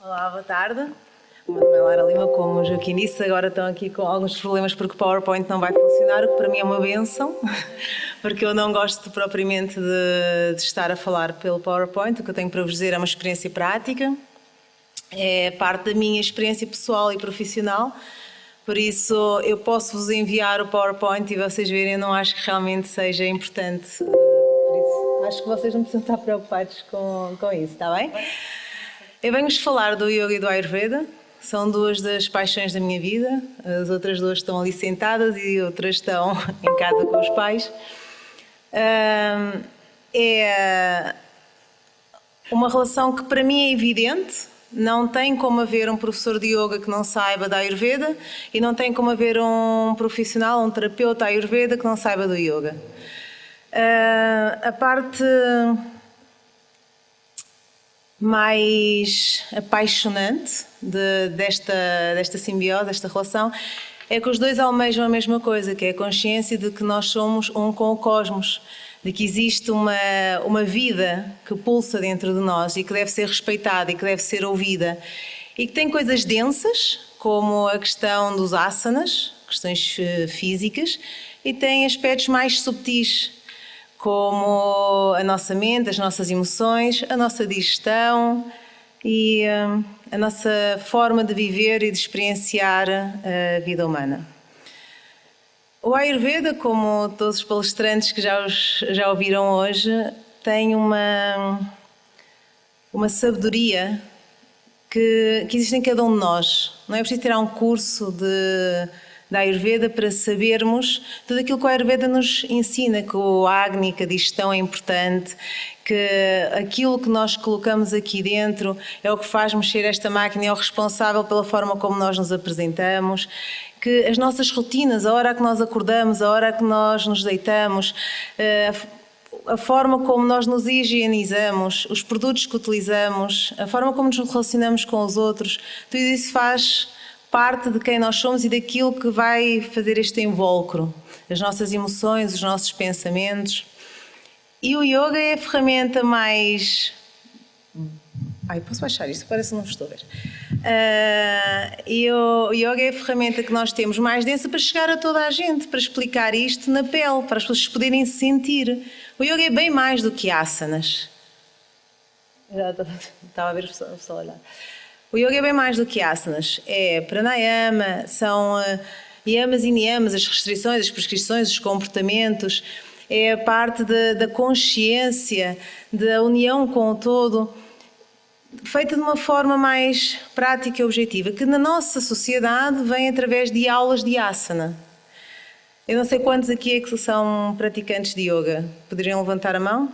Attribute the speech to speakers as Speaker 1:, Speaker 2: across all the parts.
Speaker 1: Olá, boa tarde. O meu nome é Lara Lima, como o Joaquim disse, agora estão aqui com alguns problemas porque o PowerPoint não vai funcionar, o que para mim é uma bênção, porque eu não gosto propriamente de estar a falar pelo PowerPoint. O que eu tenho para vos dizer é uma experiência prática, é parte da minha experiência pessoal e profissional, por isso eu posso vos enviar o PowerPoint e vocês verem. Eu não acho que realmente seja importante, por isso acho que vocês não precisam estar preocupados com isso, está bem? Eu venho-vos falar do Yoga e do Ayurveda. São duas das paixões da minha vida. As outras duas estão ali sentadas e outras estão em casa com os pais. É uma relação que para mim é evidente. Não tem como haver um professor de yoga que não saiba da Ayurveda e não tem como haver um profissional, um terapeuta Ayurveda que não saiba do yoga. A parte mais apaixonante desta simbiose, desta relação, é que os dois almejam a mesma coisa, que é a consciência de que nós somos um com o cosmos, de que existe uma vida que pulsa dentro de nós e que deve ser respeitada e que deve ser ouvida, e que tem coisas densas, como a questão dos asanas, questões físicas, e tem aspectos mais subtis, como a nossa mente, as nossas emoções, a nossa digestão e a nossa forma de viver e de experienciar a vida humana. O Ayurveda, como todos os palestrantes que já ouviram hoje, tem uma sabedoria que existe em cada um de nós. Não é preciso tirar um curso da Ayurveda para sabermos tudo aquilo que o Ayurveda nos ensina, que o Agni, que a digestão é importante, que aquilo que nós colocamos aqui dentro é o que faz mexer esta máquina, é o responsável pela forma como nós nos apresentamos, que as nossas rotinas, a hora que nós acordamos, a hora que nós nos deitamos, a forma como nós nos higienizamos, os produtos que utilizamos, a forma como nos relacionamos com os outros, tudo isso faz parte de quem nós somos e daquilo que vai fazer este invólucro, as nossas emoções, os nossos pensamentos. E o yoga é a ferramenta mais... posso baixar isto? Parece que não estou a ver. E o yoga é a ferramenta que nós temos mais densa para chegar a toda a gente, para explicar isto na pele, para as pessoas poderem sentir. O yoga é bem mais do que asanas. Já estava a ver o pessoal olhar. O yoga é bem mais do que asanas, é pranayama, são yamas e niyamas, as restrições, as prescrições, os comportamentos, é a parte da consciência, da união com o todo, feita de uma forma mais prática e objetiva, que na nossa sociedade vem através de aulas de asana. Eu não sei quantos aqui é que são praticantes de yoga, poderiam levantar a mão?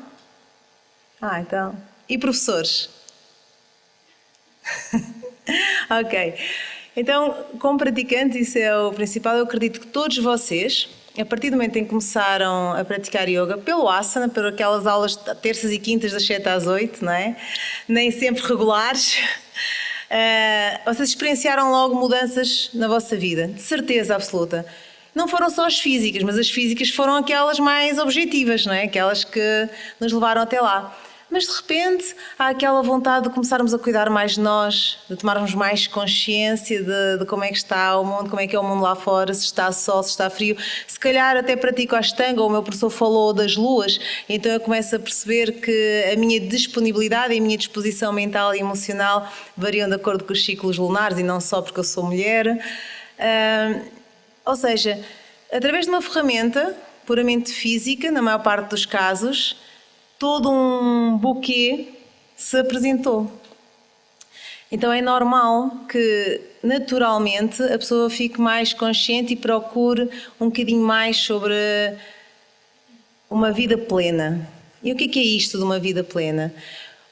Speaker 1: Então. E professores? Ok, então, como praticantes, isso é o principal. Eu acredito que todos vocês, a partir do momento em que começaram a praticar yoga, pelo asana, por aquelas aulas terças e quintas das 7 às 8, não é? Nem sempre regulares, vocês experienciaram logo mudanças na vossa vida, de certeza absoluta. Não foram só as físicas, mas as físicas foram aquelas mais objetivas, não é? Aquelas que nos levaram até lá. Mas de repente há aquela vontade de começarmos a cuidar mais de nós, de tomarmos mais consciência de como é que está o mundo, como é que é o mundo lá fora, se está sol, se está frio. Se calhar até pratico a Ashtanga, o meu professor falou das luas, então eu começo a perceber que a minha disponibilidade e a minha disposição mental e emocional variam de acordo com os ciclos lunares e não só porque eu sou mulher. Ou seja, através de uma ferramenta puramente física, na maior parte dos casos, todo um buquê se apresentou. Então é normal que, naturalmente, a pessoa fique mais consciente e procure um bocadinho mais sobre uma vida plena. E o que é isto de uma vida plena?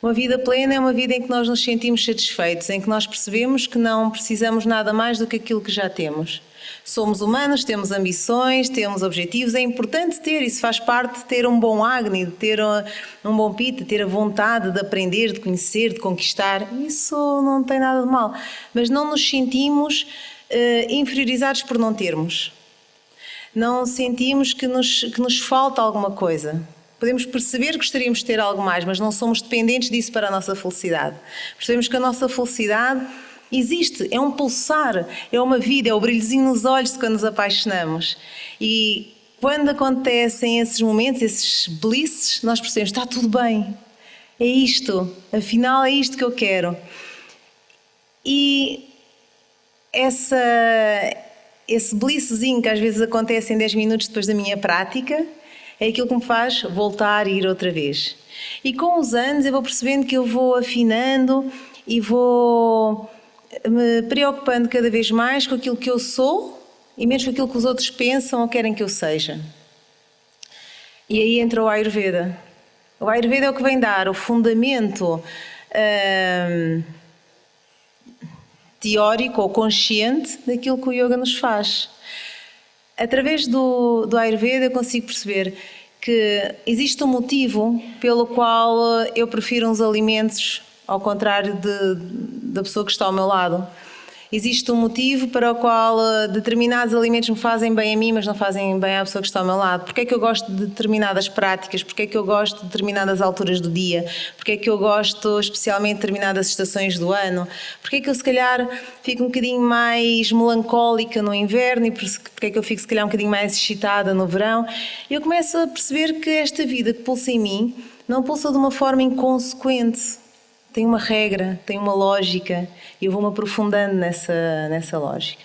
Speaker 1: Uma vida plena é uma vida em que nós nos sentimos satisfeitos, em que nós percebemos que não precisamos nada mais do que aquilo que já temos. Somos humanos, temos ambições, temos objetivos, é importante ter, isso faz parte de ter um bom Agni, de ter um bom Pitta, de ter a vontade de aprender, de conhecer, de conquistar, isso não tem nada de mal. Mas não nos sentimos inferiorizados por não termos. Não sentimos que nos falta alguma coisa. Podemos perceber que gostaríamos de ter algo mais, mas não somos dependentes disso para a nossa felicidade. Percebemos que a nossa felicidade existe, é um pulsar, é uma vida, é o brilhozinho nos olhos de quando nos apaixonamos. E quando acontecem esses momentos, esses blisses, nós percebemos, está tudo bem, é isto, afinal é isto que eu quero. E esse blissezinho que às vezes acontece em 10 minutos depois da minha prática, é aquilo que me faz voltar e ir outra vez. E com os anos eu vou percebendo que eu vou afinando e vou me preocupando cada vez mais com aquilo que eu sou e menos com aquilo que os outros pensam ou querem que eu seja. E aí entra o Ayurveda. O Ayurveda é o que vem dar o fundamento teórico ou consciente daquilo que o yoga nos faz. Através do Ayurveda eu consigo perceber que existe um motivo pelo qual eu prefiro uns alimentos ao contrário da pessoa que está ao meu lado. Existe um motivo para o qual determinados alimentos me fazem bem a mim, mas não fazem bem à pessoa que está ao meu lado. Porque é que eu gosto de determinadas práticas? Porque é que eu gosto de determinadas alturas do dia? Porque é que eu gosto especialmente de determinadas estações do ano? Porque é que eu se calhar fico um bocadinho mais melancólica no inverno e porque é que eu fico se calhar um bocadinho mais excitada no verão? E eu começo a perceber que esta vida que pulsa em mim não pulsa de uma forma inconsequente. Tem uma regra, tem uma lógica e eu vou-me aprofundando nessa lógica.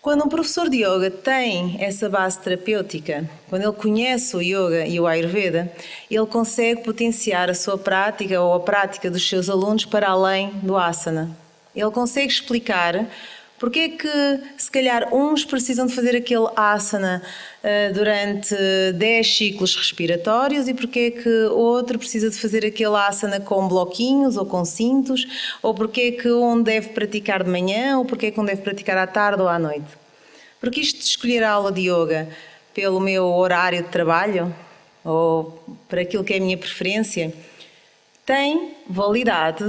Speaker 1: Quando um professor de yoga tem essa base terapêutica, quando ele conhece o yoga e o Ayurveda, ele consegue potenciar a sua prática ou a prática dos seus alunos para além do asana. Ele consegue explicar porque é que, se calhar, uns precisam de fazer aquele asana durante 10 ciclos respiratórios e porque é que outro precisa de fazer aquele asana com bloquinhos ou com cintos, ou porque é que um deve praticar de manhã, ou porque é que um deve praticar à tarde ou à noite. Porque isto de escolher a aula de yoga pelo meu horário de trabalho, ou para aquilo que é a minha preferência, tem validade,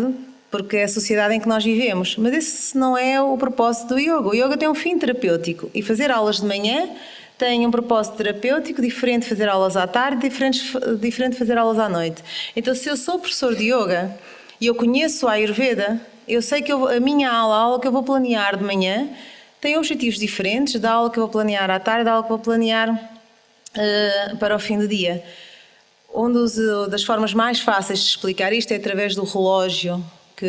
Speaker 1: porque é a sociedade em que nós vivemos. Mas esse não é o propósito do yoga. O yoga tem um fim terapêutico e fazer aulas de manhã tem um propósito terapêutico diferente de fazer aulas à tarde, diferente de fazer aulas à noite. Então, se eu sou professor de yoga e eu conheço a Ayurveda, eu sei que a minha aula, a aula que eu vou planear de manhã, tem objetivos diferentes da aula que eu vou planear à tarde, da aula que eu vou planear para o fim do dia. Das formas mais fáceis de explicar isto é através do relógio, que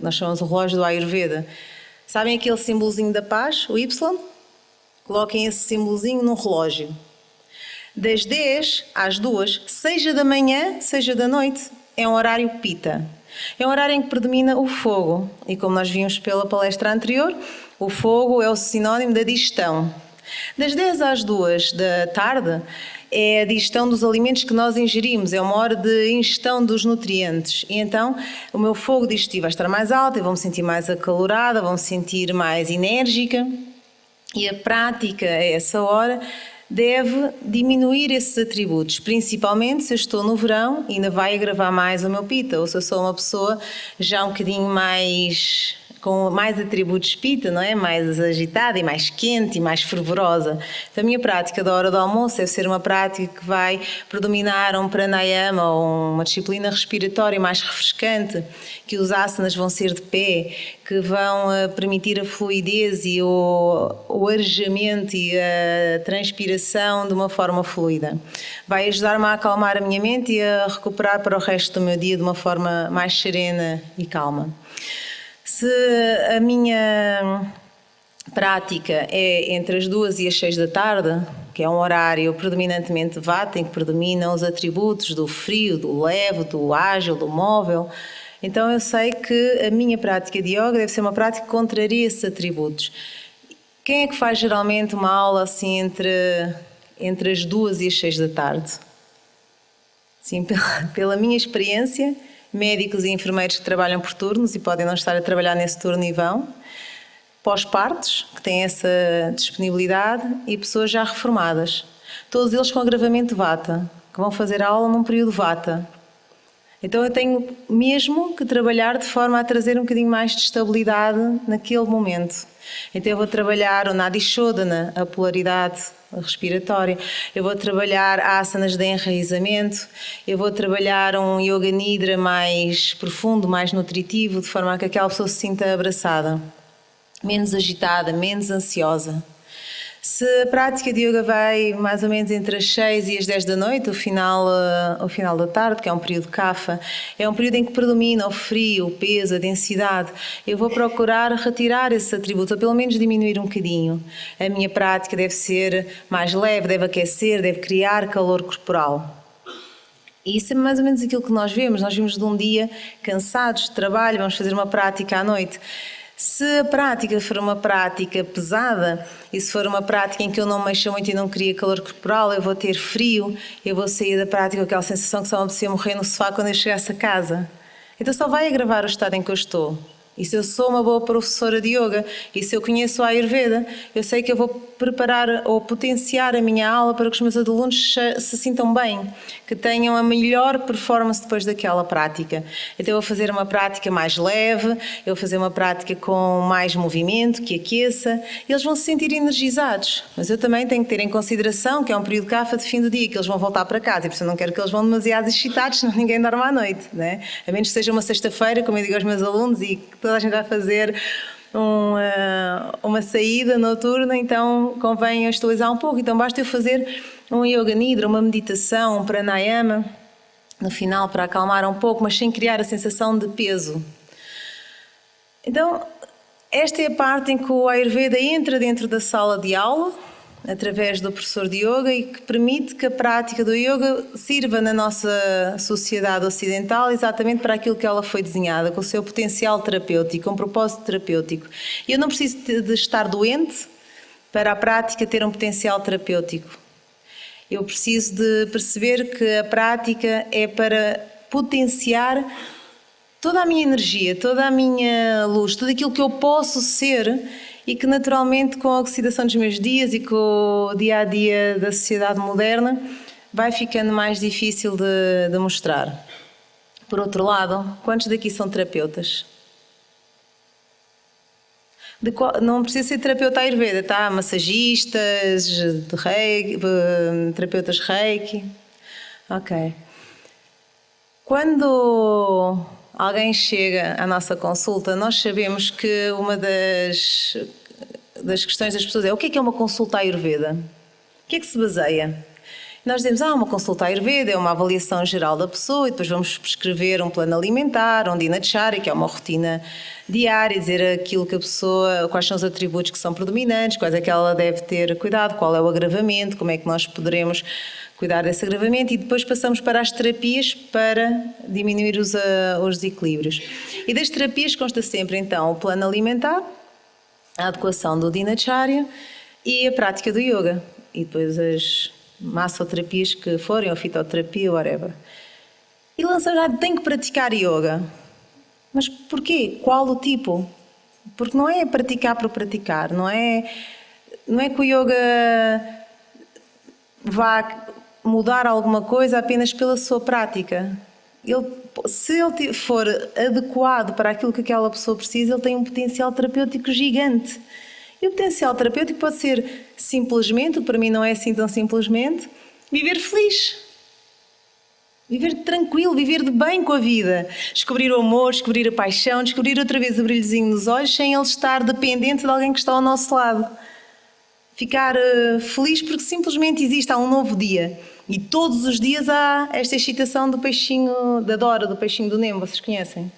Speaker 1: nós chamamos o relógio do Ayurveda. Sabem aquele símbolozinho da paz, o Y? Coloquem esse símbolozinho num relógio. Das 10 às 2, seja da manhã, seja da noite, é um horário pita. É um horário em que predomina o fogo. E como nós vimos pela palestra anterior, o fogo é o sinónimo da digestão. Das 10 às 2 da tarde é a digestão dos alimentos que nós ingerimos, é uma hora de ingestão dos nutrientes. E então o meu fogo digestivo vai estar mais alto, eu vou-me sentir mais acalorada, vou-me sentir mais enérgica. E a prática a essa hora deve diminuir esses atributos, principalmente se eu estou no verão e ainda vai agravar mais o meu pita, ou se eu sou uma pessoa já um bocadinho mais com mais atributos pita, não é? Mais agitada e mais quente e mais fervorosa. Então, a minha prática da hora do almoço deve ser uma prática que vai predominar um pranayama ou uma disciplina respiratória mais refrescante, que os asanas vão ser de pé, que vão permitir a fluidez e o arejamento e a transpiração de uma forma fluida. Vai ajudar-me a acalmar a minha mente e a recuperar para o resto do meu dia de uma forma mais serena e calma. Se a minha prática é entre as 2 e as 6 da tarde, que é um horário predominantemente vata, em que predominam os atributos do frio, do leve, do ágil, do móvel, então eu sei que a minha prática de yoga deve ser uma prática que contraria esses atributos. Quem é que faz geralmente uma aula assim entre as 2 e as 6 da tarde? Sim, pela minha experiência, médicos e enfermeiros que trabalham por turnos e podem não estar a trabalhar nesse turno e vão, pós-partos, que têm essa disponibilidade, e pessoas já reformadas. Todos eles com agravamento vata, que vão fazer aula num período vata. Então eu tenho mesmo que trabalhar de forma a trazer um bocadinho mais de estabilidade naquele momento. Então eu vou trabalhar o Nadi Shodhana, a polaridade respiratória, eu vou trabalhar asanas de enraizamento, eu vou trabalhar um Yoga Nidra mais profundo, mais nutritivo, de forma a que aquela pessoa se sinta abraçada, menos agitada, menos ansiosa. Se a prática de yoga vai mais ou menos entre as 6 e as 10 da noite, o final da tarde, que é um período kapha, é um período em que predomina o frio, o peso, a densidade. Eu vou procurar retirar esses atributos, ou pelo menos diminuir um bocadinho. A minha prática deve ser mais leve, deve aquecer, deve criar calor corporal. E isso é mais ou menos aquilo que nós vemos. Nós vimos de um dia cansados de trabalho, vamos fazer uma prática à noite. Se a prática for uma prática pesada e se for uma prática em que eu não mexo muito e não crio calor corporal, eu vou ter frio, eu vou sair da prática com aquela sensação que só me apetecia morrer no sofá quando eu chegasse a casa. Então só vai agravar o estado em que eu estou. E se eu sou uma boa professora de yoga e se eu conheço a Ayurveda, eu sei que eu vou preparar ou potenciar a minha aula para que os meus alunos se sintam bem, que tenham a melhor performance depois daquela prática. Então eu vou fazer uma prática mais leve, eu vou fazer uma prática com mais movimento, que aqueça, e eles vão se sentir energizados. Mas eu também tenho que ter em consideração que é um período kapha de fim do dia, que eles vão voltar para casa, e por isso eu não quero que eles vão demasiado excitados, senão ninguém dorme à noite, né? A menos que seja uma sexta-feira, como eu digo aos meus alunos, e que toda a gente vai fazer uma saída noturna, então convém estabilizar um pouco. Então basta eu fazer um Yoga Nidra, uma meditação, um pranayama, no final para acalmar um pouco, mas sem criar a sensação de peso. Então, esta é a parte em que o Ayurveda entra dentro da sala de aula, através do professor de yoga, e que permite que a prática do yoga sirva na nossa sociedade ocidental exatamente para aquilo que ela foi desenhada, com o seu potencial terapêutico, com um propósito terapêutico. E eu não preciso de estar doente para a prática ter um potencial terapêutico. Eu preciso de perceber que a prática é para potenciar toda a minha energia, toda a minha luz, tudo aquilo que eu posso ser, e que naturalmente com a oxidação dos meus dias e com o dia-a-dia da sociedade moderna vai ficando mais difícil de mostrar. Por outro lado, quantos daqui são terapeutas? Não precisa ser terapeuta Ayurveda, tá? Massagistas, de reiki, terapeutas reiki. Ok. Quando alguém chega à nossa consulta, nós sabemos que uma das questões das pessoas é: o que é uma consulta Ayurveda? O que é que se baseia? Nós dizemos: uma consulta Ayurveda é uma avaliação geral da pessoa, e depois vamos prescrever um plano alimentar, um dinacharya, que é uma rotina diária, dizer aquilo que a pessoa, quais são os atributos que são predominantes, quais é que ela deve ter cuidado, qual é o agravamento, como é que nós poderemos cuidar desse agravamento, e depois passamos para as terapias para diminuir os desequilíbrios. E das terapias consta sempre então o plano alimentar, a adequação do dinacharya e a prática do yoga, e depois as massoterapias que forem, ou fitoterapia, whatever. E lançar, tem que praticar yoga. Mas porquê? Qual o tipo? Porque não é praticar por praticar, não é que o yoga vá mudar alguma coisa apenas pela sua prática. Se ele for adequado para aquilo que aquela pessoa precisa, ele tem um potencial terapêutico gigante. E o potencial terapêutico pode ser simplesmente, para mim não é assim tão simplesmente, viver feliz. Viver tranquilo, viver de bem com a vida. Descobrir o amor, descobrir a paixão, descobrir outra vez o brilhozinho nos olhos sem ele estar dependente de alguém que está ao nosso lado. Ficar feliz porque simplesmente existe, há um novo dia. E todos os dias há esta excitação do peixinho da Dora, do peixinho do Nemo, vocês conhecem?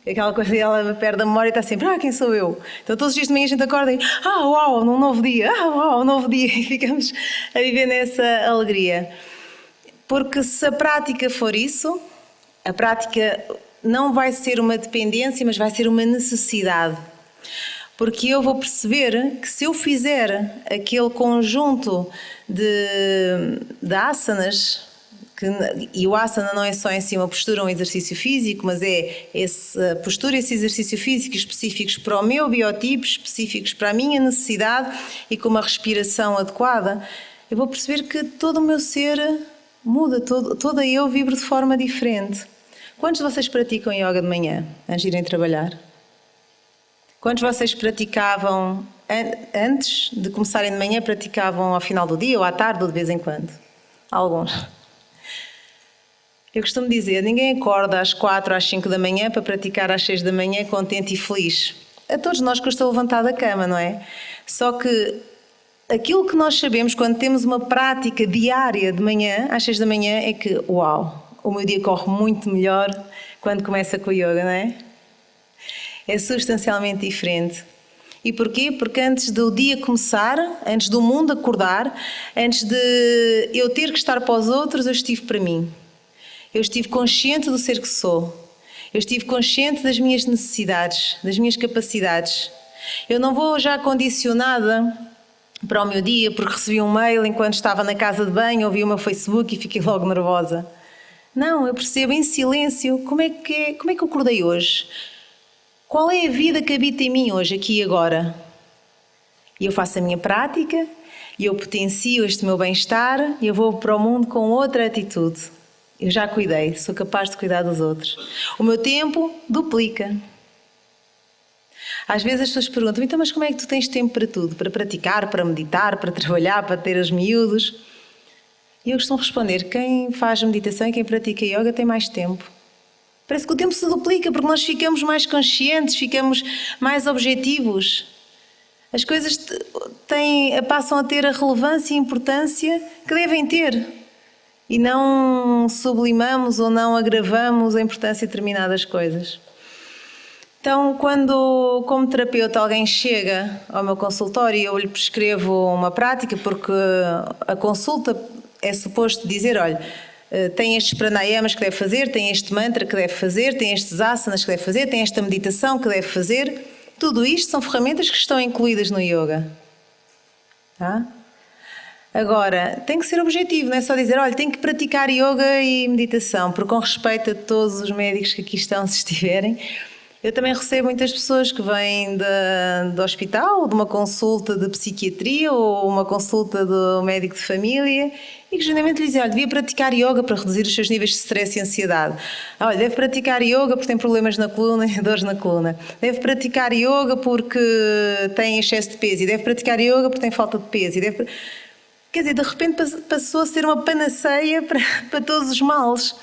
Speaker 1: Aquela coisa, ela perde a memória e está sempre: quem sou eu? Então todos os dias de manhã a gente acorda e uau, um novo dia, uau, um novo dia. E ficamos a viver nessa alegria. Porque se a prática for isso, a prática não vai ser uma dependência, mas vai ser uma necessidade. Porque eu vou perceber que se eu fizer aquele conjunto de asanas, e o asana não é só em si uma postura, um exercício físico, mas é essa postura, esse exercício físico específicos para o meu biotipo, específicos para a minha necessidade e com uma respiração adequada, eu vou perceber que todo o meu ser muda, toda eu vibro de forma diferente. Quantos de vocês praticam yoga de manhã, antes de irem trabalhar? Quantos de vocês praticavam antes de começarem de manhã, praticavam ao final do dia ou à tarde ou de vez em quando? Alguns. Eu costumo dizer, ninguém acorda às 4 ou às 5 da manhã para praticar às 6 da manhã contente e feliz. A todos nós custa levantar da cama, não é? Só que aquilo que nós sabemos quando temos uma prática diária de manhã, às 6 da manhã, é que, uau, o meu dia corre muito melhor quando começa com o yoga, não é? É substancialmente diferente. E porquê? Porque antes do dia começar, antes do mundo acordar, antes de eu ter que estar para os outros, eu estive para mim. Eu estive consciente do ser que sou. Eu estive consciente das minhas necessidades, das minhas capacidades. Eu não vou já condicionada para o meu dia porque recebi um mail enquanto estava na casa de banho, ouvi o meu Facebook e fiquei logo nervosa. Não, eu percebo em silêncio como é que eu acordei hoje. Qual é a vida que habita em mim hoje, aqui e agora? E eu faço a minha prática, e eu potencio este meu bem-estar, e eu vou para o mundo com outra atitude. Eu já cuidei, sou capaz de cuidar dos outros. O meu tempo duplica. Às vezes as pessoas perguntam, então mas como é que tu tens tempo para tudo? Para praticar, para meditar, para trabalhar, para ter os miúdos? E eu costumo responder, quem faz meditação e quem pratica yoga tem mais tempo. Parece que o tempo se duplica porque nós ficamos mais conscientes, ficamos mais objetivos. As coisas passam a ter a relevância e importância que devem ter. E não sublimamos ou não agravamos a importância de determinadas coisas. Então, quando, como terapeuta, alguém chega ao meu consultório e eu lhe prescrevo uma prática, porque a consulta é suposto dizer, olha, tem estes pranayamas que deve fazer, tem este mantra que deve fazer, tem estes asanas que deve fazer, tem esta meditação que deve fazer. Tudo isto são ferramentas que estão incluídas no yoga. Tá? Agora, tem que ser objetivo, não é só dizer, olha, tem que praticar yoga e meditação, porque com respeito a todos os médicos que aqui estão, se estiverem, eu também recebo muitas pessoas que vêm do hospital, de uma consulta de psiquiatria ou uma consulta do médico de família e que geralmente lhe dizem, olha, devia praticar yoga para reduzir os seus níveis de stress e ansiedade. Olha, deve praticar yoga porque tem problemas na coluna e dores na coluna. Deve praticar yoga porque tem excesso de peso e deve praticar yoga porque tem falta de peso. Quer dizer, de repente passou a ser uma panaceia para todos os males.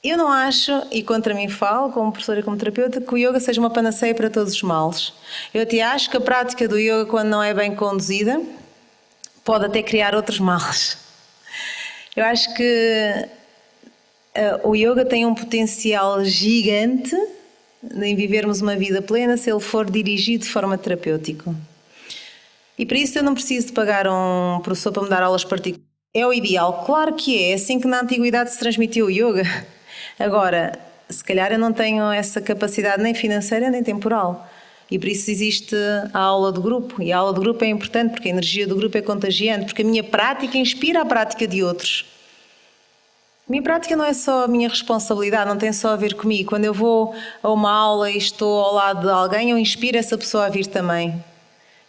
Speaker 1: Eu não acho, e contra mim falo, como professora e como terapeuta, que o yoga seja uma panaceia para todos os males. Eu até acho que a prática do yoga, quando não é bem conduzida, pode até criar outros males. Eu acho que o yoga tem um potencial gigante em vivermos uma vida plena se ele for dirigido de forma terapêutica. E para isso eu não preciso de pagar um professor para me dar aulas particulares. É o ideal, claro que é assim que na antiguidade se transmitiu o yoga. Agora, se calhar eu não tenho essa capacidade nem financeira nem temporal. E por isso existe a aula de grupo. E a aula de grupo é importante porque a energia do grupo é contagiante, porque a minha prática inspira a prática de outros. A minha prática não é só a minha responsabilidade, não tem só a ver comigo. Quando eu vou a uma aula e estou ao lado de alguém, eu inspiro essa pessoa a vir também.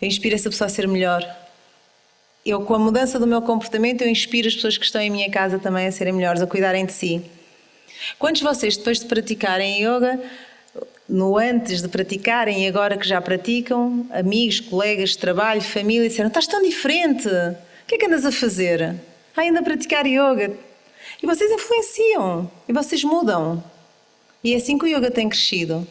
Speaker 1: Eu inspiro essa pessoa a ser melhor. Eu, com a mudança do meu comportamento, eu inspiro as pessoas que estão em minha casa também a serem melhores, a cuidarem de si. Quantos de vocês, depois de praticarem yoga, no antes de praticarem e agora que já praticam, amigos, colegas de trabalho, família, disseram, estás tão diferente, o que é que andas a fazer? Ainda a praticar yoga. E vocês influenciam, e vocês mudam. E é assim que o yoga tem crescido.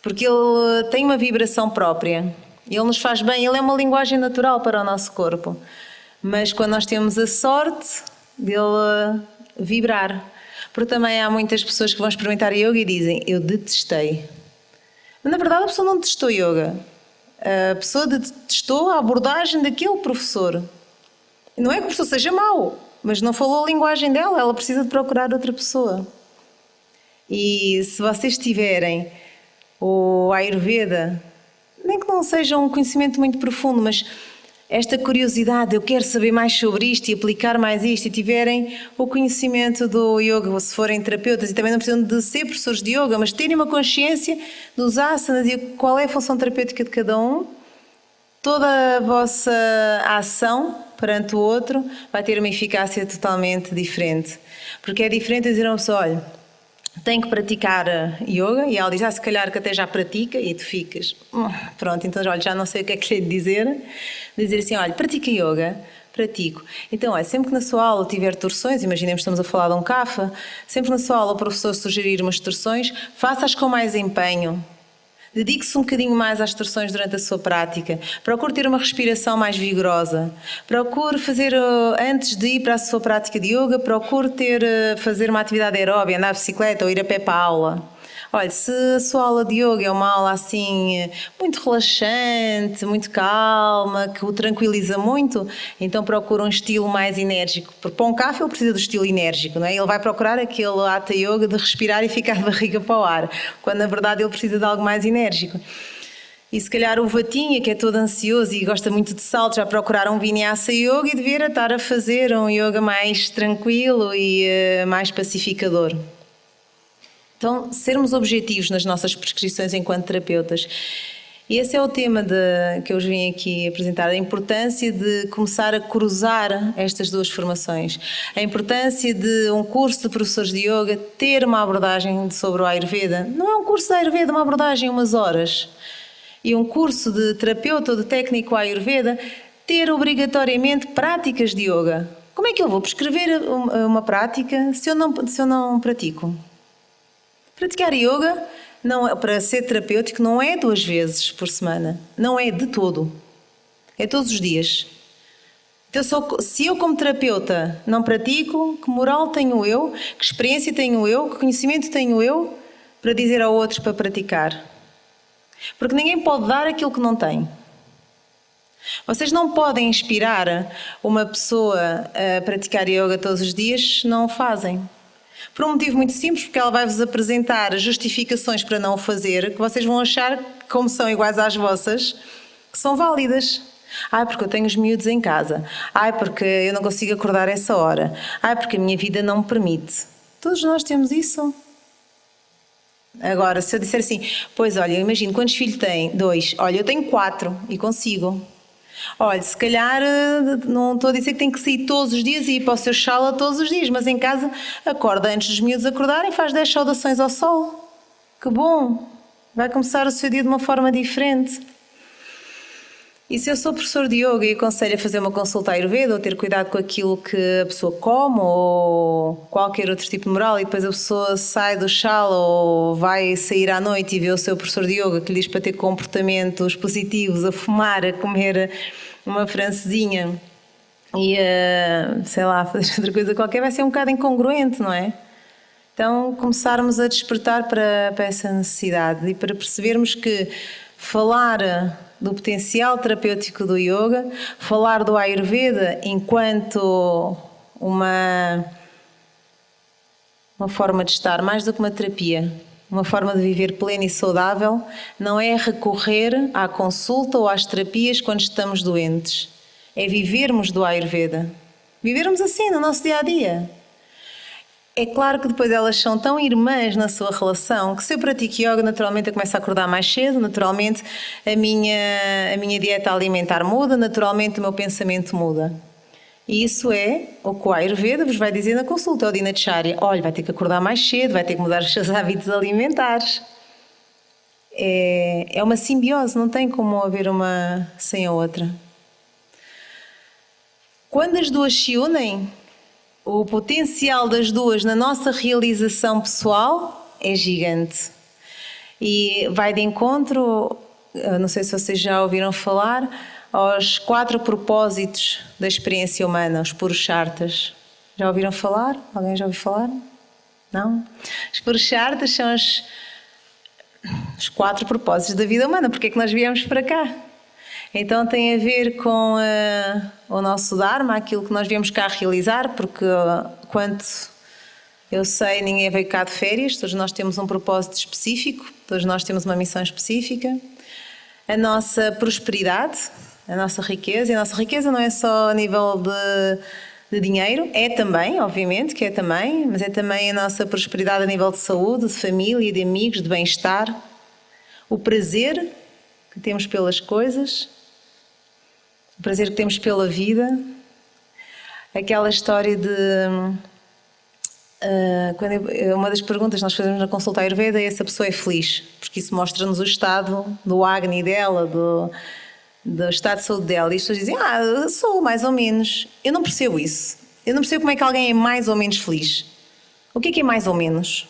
Speaker 1: Porque ele tem uma vibração própria. Ele nos faz bem, ele é uma linguagem natural para o nosso corpo. Mas quando nós temos a sorte dele vibrar. Porque também há muitas pessoas que vão experimentar yoga e dizem, eu detestei. Mas na verdade a pessoa não detestou yoga. A pessoa detestou a abordagem daquele professor. Não é que o professor seja mau, mas não falou a linguagem dela, ela precisa de procurar outra pessoa. E se vocês tiverem o Ayurveda, nem que não seja um conhecimento muito profundo, mas esta curiosidade, eu quero saber mais sobre isto e aplicar mais isto, e tiverem o conhecimento do yoga, se forem terapeutas, e também não precisam de ser professores de yoga, mas terem uma consciência dos asanas e qual é a função terapêutica de cada um, toda a vossa ação perante o outro vai ter uma eficácia totalmente diferente. Porque é diferente dizer a uma pessoa, olha, tem que praticar yoga, e ela diz, se calhar que até já pratica, e tu ficas, pronto, então olha, já não sei o que é que lhe dizer. Dizer assim, olha, pratica yoga, pratico. Então, olha, sempre que na sua aula tiver torções, imaginemos que estamos a falar de um CAFA, sempre que na sua aula o professor sugerir umas torções, faça-as com mais empenho. Dedique-se um bocadinho mais às torções durante a sua prática. Procure ter uma respiração mais vigorosa. Procure fazer, antes de ir para a sua prática de yoga, procure fazer uma atividade aeróbica, andar de bicicleta ou ir a pé para a aula. Olha, se a sua aula de yoga é uma aula assim muito relaxante, muito calma, que o tranquiliza muito, então procura um estilo mais enérgico. Porque para um CAF ele precisa do estilo enérgico, não é? Ele vai procurar aquele Hatha Yoga de respirar e ficar de barriga para o ar, quando na verdade ele precisa de algo mais enérgico. E se calhar o Vatinha, que é todo ansioso e gosta muito de saltos, já procurar um Vinyasa Yoga e devia estar a fazer um yoga mais tranquilo e mais pacificador. Então, sermos objetivos nas nossas prescrições enquanto terapeutas. E esse é o tema que eu vos vim aqui apresentar, a importância de começar a cruzar estas duas formações. A importância de um curso de professores de yoga ter uma abordagem sobre o Ayurveda. Não é um curso de Ayurveda, uma abordagem umas horas. E um curso de terapeuta ou de técnico Ayurveda ter obrigatoriamente práticas de yoga. Como é que eu vou prescrever uma prática se eu não pratico? Praticar yoga, para ser terapêutico, não é 2 vezes por semana. Não é de todo. É todos os dias. Então, se eu como terapeuta não pratico, que moral tenho eu, que experiência tenho eu, que conhecimento tenho eu para dizer ao outro para praticar? Porque ninguém pode dar aquilo que não tem. Vocês não podem inspirar uma pessoa a praticar yoga todos os dias se não o fazem. Por um motivo muito simples, porque ela vai-vos apresentar justificações para não o fazer, que vocês vão achar, como são iguais às vossas, que são válidas. Porque eu tenho os miúdos em casa. Porque eu não consigo acordar essa hora. Porque a minha vida não me permite. Todos nós temos isso. Agora, se eu disser assim, pois olha, imagino, quantos filhos tem? 2. Olha, eu tenho 4 e consigo. Olha, se calhar não estou a dizer que tem que sair todos os dias e ir para o seu shala todos os dias, mas em casa acorda antes dos miúdos acordarem e faz 10 saudações ao sol. Que bom! Vai começar o seu dia de uma forma diferente. E se eu sou professor de yoga e aconselho a fazer uma consulta Ayurveda ou ter cuidado com aquilo que a pessoa come ou qualquer outro tipo de moral e depois a pessoa sai do shala ou vai sair à noite e vê o seu professor de yoga que lhe diz para ter comportamentos positivos, a fumar, a comer uma francesinha e sei lá, fazer outra coisa qualquer, vai ser um bocado incongruente, não é? Então começarmos a despertar para essa necessidade e para percebermos que falar do potencial terapêutico do yoga, falar do Ayurveda enquanto uma forma de estar, mais do que uma terapia, uma forma de viver plena e saudável, não é recorrer à consulta ou às terapias quando estamos doentes. É vivermos do Ayurveda. Vivermos assim no nosso dia-a-dia. É claro que depois elas são tão irmãs na sua relação que se eu pratico yoga, naturalmente eu começo a acordar mais cedo, naturalmente a minha dieta alimentar muda, naturalmente o meu pensamento muda. E isso é o que o Ayurveda vos vai dizer na consulta, o Dinacharya. Olha, vai ter que acordar mais cedo, vai ter que mudar os seus hábitos alimentares. É uma simbiose, não tem como haver uma sem a outra. Quando as duas se unem, o potencial das duas na nossa realização pessoal é gigante. E vai de encontro, não sei se vocês já ouviram falar, aos 4 propósitos da experiência humana, os Purusharthas. Já ouviram falar? Alguém já ouviu falar? Não? Os Purusharthas são os 4 propósitos da vida humana. Porque é que nós viemos para cá? Então tem a ver com o nosso Dharma, aquilo que nós viemos cá realizar, porque quanto eu sei, ninguém veio cá de férias, todos nós temos um propósito específico, todos nós temos uma missão específica. A nossa prosperidade, a nossa riqueza, e a nossa riqueza não é só a nível de dinheiro, é também, obviamente que é também, mas é também a nossa prosperidade a nível de saúde, de família, de amigos, de bem-estar, o prazer que temos pelas coisas, o prazer que temos pela vida. Aquela história de... uma das perguntas que nós fazemos na consulta Ayurveda é se a pessoa é feliz, porque isso mostra-nos o estado do Agni dela, do estado de saúde dela. E as pessoas dizem, sou mais ou menos. Eu não percebo isso. Eu não percebo como é que alguém é mais ou menos feliz. O que é mais ou menos?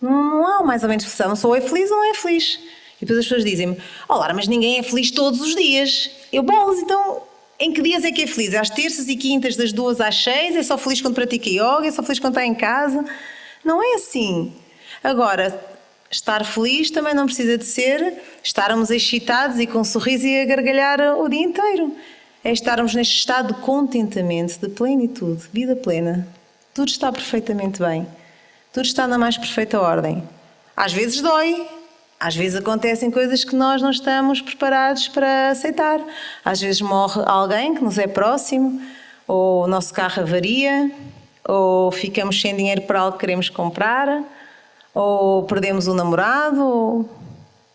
Speaker 1: Não há mais ou menos feliz. Não sou feliz ou não é feliz. E depois as pessoas dizem-me, Lara, mas ninguém é feliz todos os dias. Eu, bolas, então... Em que dias é que é feliz? Às terças e quintas, das 2 às 6? É só feliz quando pratica yoga? É só feliz quando está em casa? Não é assim. Agora, estar feliz também não precisa de ser estarmos excitados e com um sorriso e a gargalhar o dia inteiro. É estarmos neste estado de contentamento, de plenitude, vida plena. Tudo está perfeitamente bem. Tudo está na mais perfeita ordem. Às vezes dói. Às vezes acontecem coisas que nós não estamos preparados para aceitar. Às vezes morre alguém que nos é próximo, ou o nosso carro avaria, ou ficamos sem dinheiro para algo que queremos comprar, ou perdemos um namorado.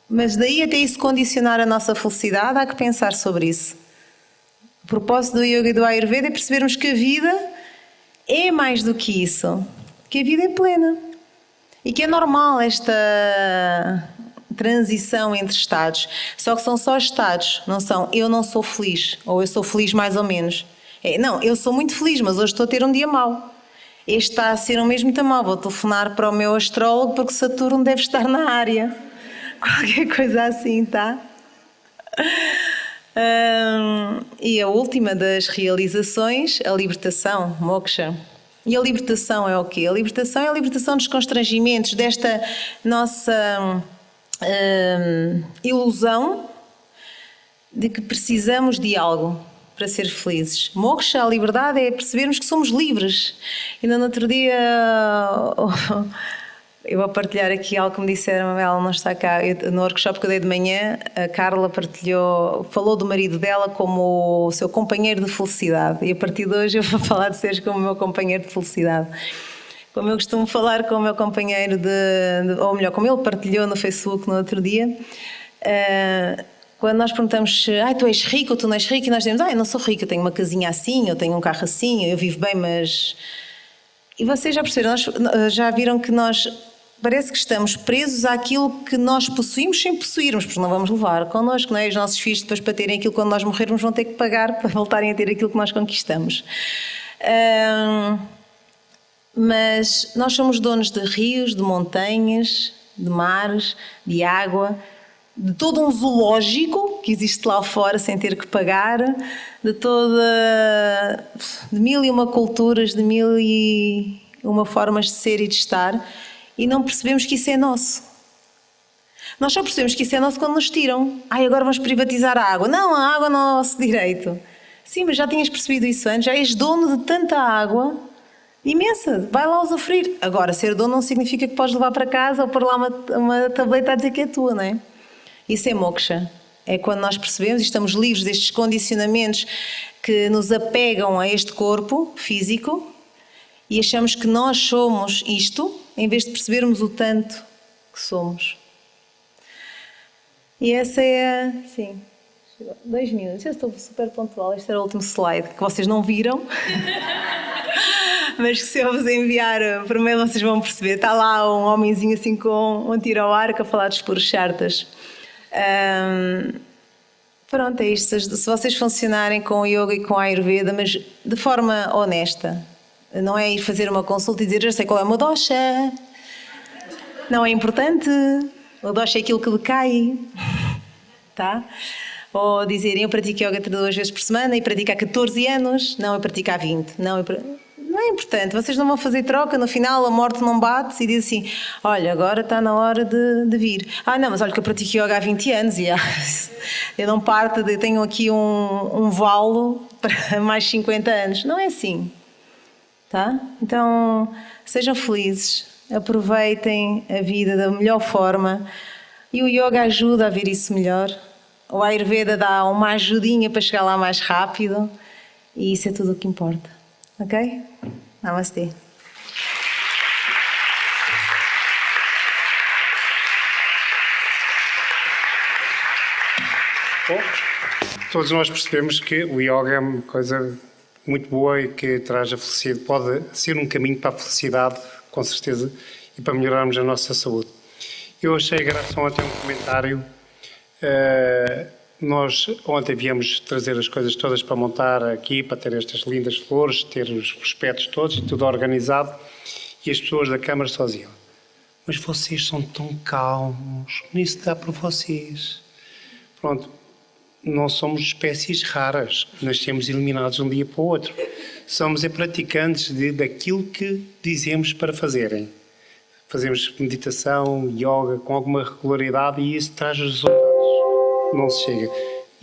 Speaker 1: Mas daí até isso condicionar a nossa felicidade, há que pensar sobre isso. O propósito do yoga e do Ayurveda é percebermos que a vida é mais do que isso, que a vida é plena e que é normal esta transição entre estados, só que são só estados, não são eu não sou feliz, ou eu sou feliz mais ou menos. Não, eu sou muito feliz, mas hoje estou a ter um dia mau. Este está a ser um mês muito mau, vou telefonar para o meu astrólogo porque Saturno deve estar na área. Qualquer coisa assim, tá? E a última das realizações, a libertação, moksha. E a libertação é o quê? A libertação é a libertação dos constrangimentos, desta nossa... ilusão de que precisamos de algo para ser felizes. Moksha, a liberdade, é percebermos que somos livres. Ainda no outro dia, eu vou partilhar aqui algo que me disseram, ela não está cá, no workshop que eu dei de manhã, a Carla falou do marido dela como o seu companheiro de felicidade, e a partir de hoje eu vou falar de Sérgio como o meu companheiro de felicidade. Como eu costumo falar com o meu companheiro ou melhor, como ele partilhou no Facebook no outro dia, quando nós perguntamos se tu és rico ou tu não és rico, e nós dizemos, eu não sou rico, eu tenho uma casinha assim, eu tenho um carro assim, eu vivo bem, mas... E vocês já perceberam, já viram que nós parece que estamos presos àquilo que nós possuímos sem possuirmos, porque não vamos levar connosco, não é? Os nossos filhos depois para terem aquilo quando nós morrermos vão ter que pagar para voltarem a ter aquilo que nós conquistamos. Mas nós somos donos de rios, de montanhas, de mares, de água, de todo um zoológico que existe lá fora sem ter que pagar, de mil e uma culturas, de mil e uma formas de ser e de estar, e não percebemos que isso é nosso. Nós só percebemos que isso é nosso quando nos tiram. Agora vamos privatizar a água. Não, a água não é nosso direito. Sim, mas já tinhas percebido isso antes, já és dono de tanta água imensa, vai lá usufruir. Agora, ser dono não significa que podes levar para casa ou pôr lá uma tableta a dizer que é tua, não é? Isso é moksha. É quando nós percebemos e estamos livres destes condicionamentos que nos apegam a este corpo físico e achamos que nós somos isto, em vez de percebermos o tanto que somos. E essa é sim, 2 minutos. Eu estou super pontual. Este era o último slide que vocês não viram. Mas que se eu vos enviar por mail vocês vão perceber. Está lá um homenzinho assim com um tiro ao arco a falar dos puros chartas. Pronto, é isto. Se vocês funcionarem com o yoga e com a Ayurveda, mas de forma honesta, não é ir fazer uma consulta e dizer eu sei qual é o meu dosha. Não é importante. O dosha é aquilo que decai. Tá? Ou dizerem eu pratico yoga 2 vezes por semana e pratico há 14 anos. Não, eu pratico há 20. Não é importante, vocês não vão fazer troca, no final a morte não bate e diz assim, olha, agora está na hora de vir. Não, mas olha que eu pratico yoga há 20 anos e eu não parto, eu tenho aqui um valo para mais 50 anos. Não é assim, tá? Então, sejam felizes, aproveitem a vida da melhor forma e o yoga ajuda a ver isso melhor. O Ayurveda dá uma ajudinha para chegar lá mais rápido e isso é tudo o que importa. Ok? Namastê.
Speaker 2: Bom. Todos nós percebemos que o yoga é uma coisa muito boa e que traz a felicidade, pode ser um caminho para a felicidade, com certeza, e para melhorarmos a nossa saúde. Eu achei graça ontem um comentário. Nós ontem viemos trazer as coisas todas para montar aqui, para ter estas lindas flores, ter os prospectos todos e tudo organizado, e as pessoas da Câmara só diziam: mas vocês são tão calmos, nisso dá para vocês. Pronto, não somos espécies raras, nascemos eliminados de um dia para o outro. Somos praticantes daquilo que dizemos para fazerem. Fazemos meditação, yoga com alguma regularidade e isso traz resultados. Não se chega.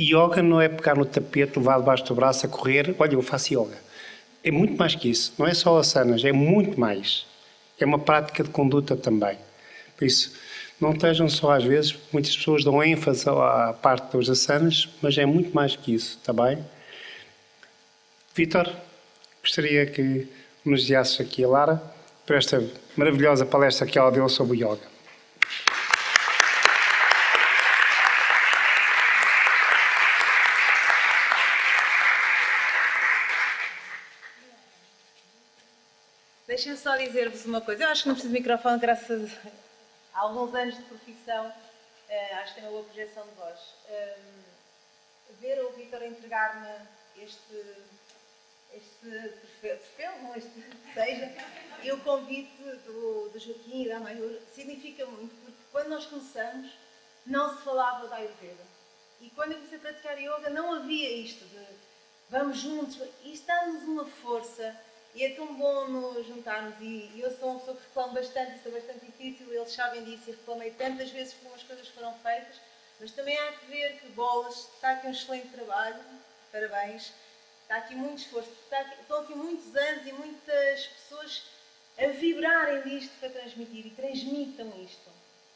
Speaker 2: Yoga não é pegar no tapete, levar debaixo do braço a correr, olha, eu faço yoga. É muito mais que isso. Não é só asanas, é muito mais. É uma prática de conduta também. Por isso, não estejam só às vezes, muitas pessoas dão ênfase à parte dos asanas, mas é muito mais que isso, está bem? Vítor, gostaria que homenageasses aqui a Lara por esta maravilhosa palestra que ela deu sobre o yoga.
Speaker 1: Deixem-me só dizer-vos uma coisa. Eu acho que não preciso de microfone, graças a alguns anos de profissão. Acho que tem uma boa projeção de voz. Ver o Vítor entregar-me este seja, e o convite do Joaquim e da Mayur significa muito, porque quando nós começamos não se falava da Ayurveda. E quando eu comecei a praticar yoga não havia isto de vamos juntos. Isto dá-nos uma força. E é tão bom nos juntarmos, e eu sou uma pessoa que reclamo bastante, isso é bastante difícil, eles sabem disso, e reclamei tantas vezes por umas coisas que foram feitas, mas também há que ver que bolas, está aqui um excelente trabalho, parabéns, está aqui muito esforço, estão aqui muitos anos e muitas pessoas a vibrarem disto para transmitir, e transmitam isto.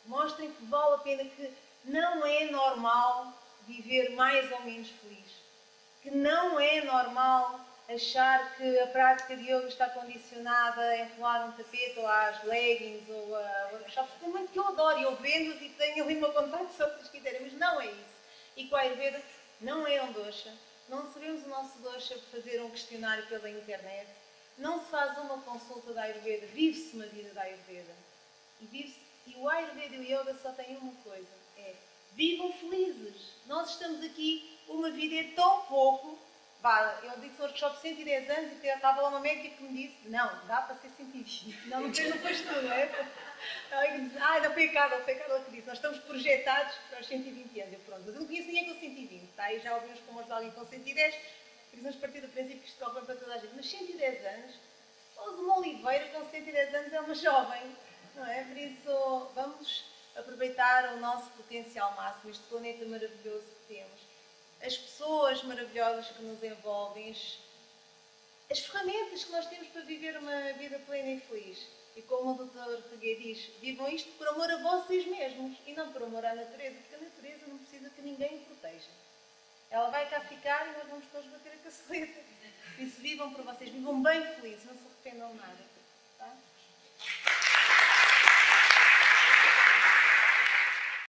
Speaker 1: Mostrem que vale a pena, que não é normal viver mais ou menos feliz, que não é normal achar que a prática de yoga está condicionada a enrolar um tapete ou às leggings ou a workshops. Tem muito que eu adoro, eu vendo-os e tenho ali o meu contacto se vocês quiserem, mas não é isso. E com a Ayurveda não é um dosha, não sabemos o nosso dosha por fazer um questionário pela internet, não se faz uma consulta da Ayurveda, vive-se uma vida da Ayurveda. E o Ayurveda e o Yoga só têm uma coisa, é vivam felizes. Nós estamos aqui, uma vida é tão pouco. Eu disse no workshop 110 anos e estava lá uma médica que me disse: não, dá para ser 120. Não foste tu, não é? Ainda foi a Carla que disse: nós estamos projetados para os 120 anos. Eu, pronto, mas eu não conheço ninguém com 120, tá? E já ouvi uns rumores de alguém com 110, precisamos partir do princípio que isto corre para toda a gente. Mas 110 anos, uma Oliveira com 110 anos é uma jovem, não é? Por isso, vamos aproveitar o nosso potencial máximo, este planeta maravilhoso que temos. As pessoas maravilhosas que nos envolvem, as ferramentas que nós temos para viver uma vida plena e feliz. E como o Dr. Reguei diz, vivam isto por amor a vocês mesmos e não por amor à natureza, porque a natureza não precisa que ninguém o proteja. Ela vai cá ficar e nós vamos todos bater a caceleta. Por isso, vivam por vocês, vivam bem felizes, não se arrependam de nada. Tá?